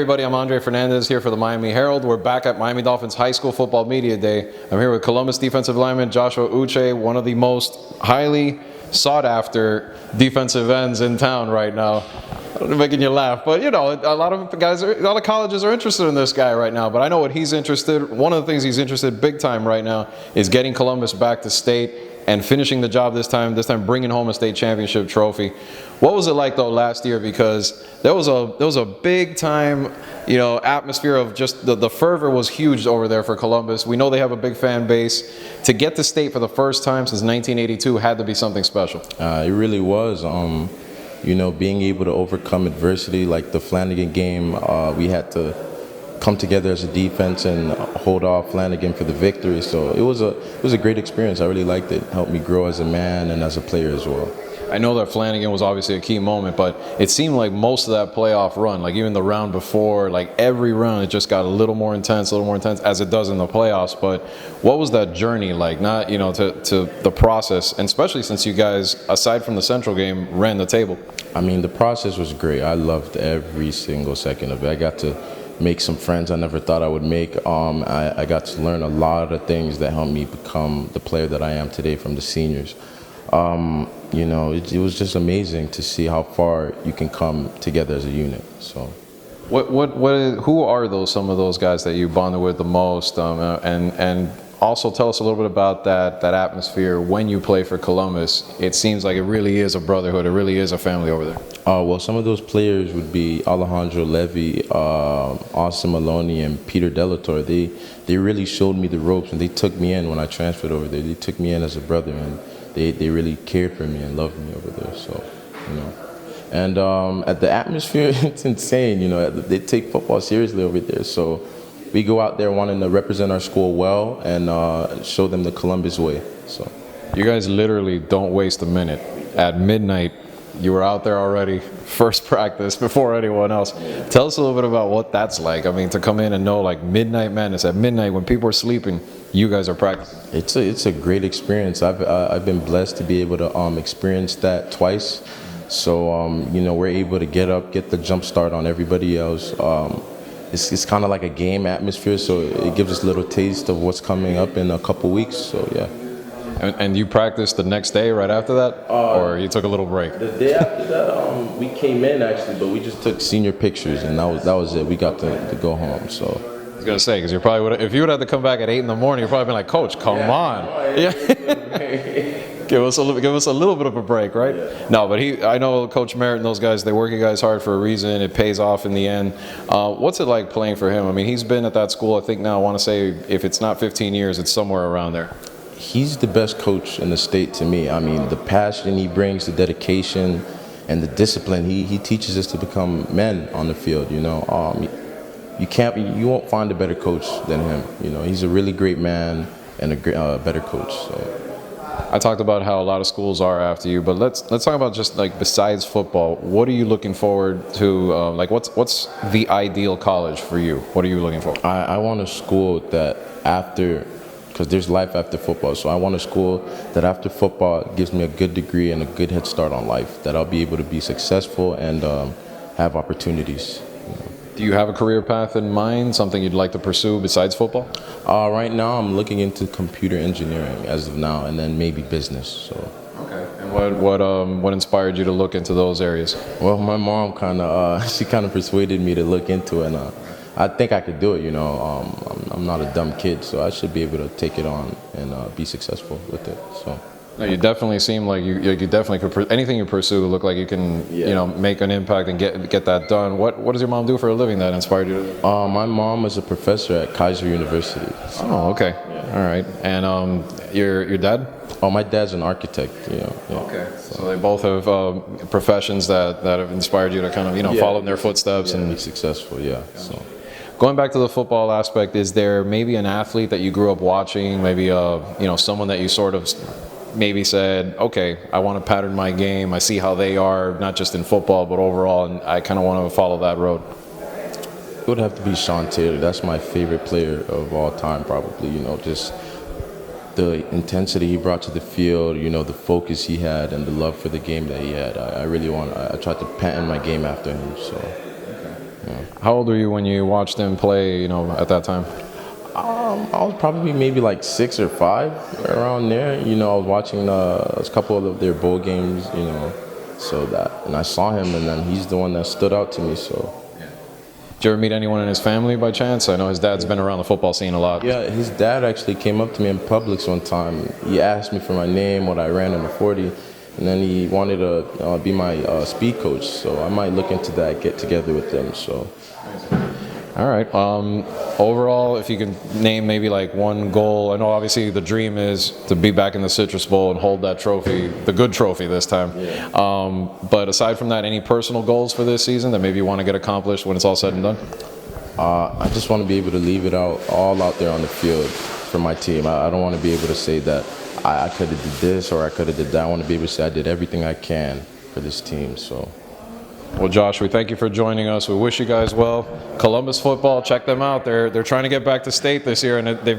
Everybody, I'm Andre Fernandez here for the Miami Herald. We're back at Miami Dolphins High School Football Media Day. I'm here with Columbus defensive lineman Joshua Uche, one of the most highly sought after defensive ends in town right now. I'm making you laugh, but a lot of colleges are interested in this guy right now. But I know what he's interested. One of the things he's interested big time right now is getting Columbus back to state and finishing the job this time bringing home a state championship trophy. What was it like though last year? Because there was a big time, atmosphere of just the fervor was huge over there for Columbus. We know they have a big fan base. To get to state for the first time since 1982 had to be something special. It really was. Being able to overcome adversity like the Flanagan game, we had to come together as a defense and hold off Flanagan for the victory. So it was a great experience. I really liked it. It helped me grow as a man and as a player as well. I know that Flanagan was obviously a key moment, but it seemed like most of that playoff run, like even the round before, like every round, it just got a little more intense as it does in the playoffs. But what was that journey like? Not, to the process, and especially since you guys, aside from the Central game, ran the table. I mean, the process was great. I loved every single second of it. I got to make some friends I never thought I would make. I got to learn a lot of things that helped me become the player that I am today from the seniors. It was just amazing to see how far you can come together as a unit. So, who are some of those guys that you bonded with the most? And also tell us a little bit about that atmosphere when you play for Columbus. It seems like it really is a brotherhood. It really is a family over there. Well, some of those players would be Alejandro Levy, Austin Maloney, and Peter Delator. They really showed me the ropes, and they took me in when I transferred over there. They took me in as a brother, and they really cared for me and loved me over there. So, And at the atmosphere, it's insane. They take football seriously over there. So we go out there wanting to represent our school well and show them the Columbus way. So you guys literally don't waste a minute. At midnight, you were out there already, first practice before anyone else. Tell us a little bit about what that's like. I mean, to come in and know like midnight madness at midnight when people are sleeping, you guys are practicing. It's a great experience. I've been blessed to be able to experience that twice. So we're able to get up, get the jump start on everybody else. It's kind of like a game atmosphere, so it gives us a little taste of what's coming up in a couple weeks. So yeah. And you practiced the next day right after that, or you took a little break? The day after that, we came in actually, but we just took senior pictures, and that was it. We got to go home. So I was gonna say, because you probably would, if you would have to come back at 8 in the morning, you'd probably been like, Coach, come on, give us a little bit of a break, right? Yeah. No, but I know Coach Merritt and those guys, they work you guys hard for a reason. It pays off in the end. What's it like playing for him? I mean, he's been at that school, I think now, I want to say, if it's not 15 years, it's somewhere around there. He's the best coach in the state to me. I mean, the passion he brings, the dedication, and the discipline. He teaches us to become men on the field. You won't find a better coach than him. He's a really great man and a better coach. So. I talked about how a lot of schools are after you, but let's talk about just like besides football. What are you looking forward to? What's the ideal college for you? What are you looking for? I want a school that because there's life after football. So I want a school that after football gives me a good degree and a good head start on life, that I'll be able to be successful and have opportunities. Do you have a career path in mind, something you'd like to pursue besides football? Right now I'm looking into computer engineering as of now, and then maybe business. So. Okay. And what inspired you to look into those areas? Well, my mom she persuaded me to look into it, and I think I could do it. I'm not a dumb kid, so I should be able to take it on and be successful with it. So. No, you definitely seem like you definitely could. Anything you pursue, look like you can, make an impact and get that done. What does your mom do for a living that inspired you to do that? My mom is a professor at Kaiser University. So. Oh, okay, all right. And your dad? Oh, my dad's an architect. Okay, so they both have professions that have inspired you to follow in their footsteps and be successful. Yeah. So. Going back to the football aspect, is there maybe an athlete that you grew up watching, maybe someone that you sort of maybe said, okay, I want to pattern my game, I see how they are, not just in football, but overall, and I kind of want to follow that road? It would have to be Sean Taylor. That's my favorite player of all time, probably. Just the intensity he brought to the field, the focus he had and the love for the game that he had. I tried to pattern my game after him. So. How old were you when you watched him play, at that time? I was probably maybe like 6 or 5, around there. I was watching a couple of their bowl games, and I saw him, and then he's the one that stood out to me, so. Did you ever meet anyone in his family by chance? I know his dad's been around the football scene a lot. Yeah, his dad actually came up to me in Publix one time. He asked me for my name, what I ran in the 40, and then he wanted to be my speed coach, so I might look into that, get together with them, so. All right. Overall, if you can name maybe like one goal, I know obviously the dream is to be back in the Citrus Bowl and hold that trophy, the good trophy this time. Yeah. But aside from that, any personal goals for this season that maybe you want to get accomplished when it's all said and done? I just want to be able to leave it all out there on the field for my team. I don't want to be able to say that I could have did this or I could have did that. I want to be able to say I did everything I can for this team. So. Well, Josh, we thank you for joining us. We wish you guys well. Columbus football, check them out. They're trying to get back to state this year, and they've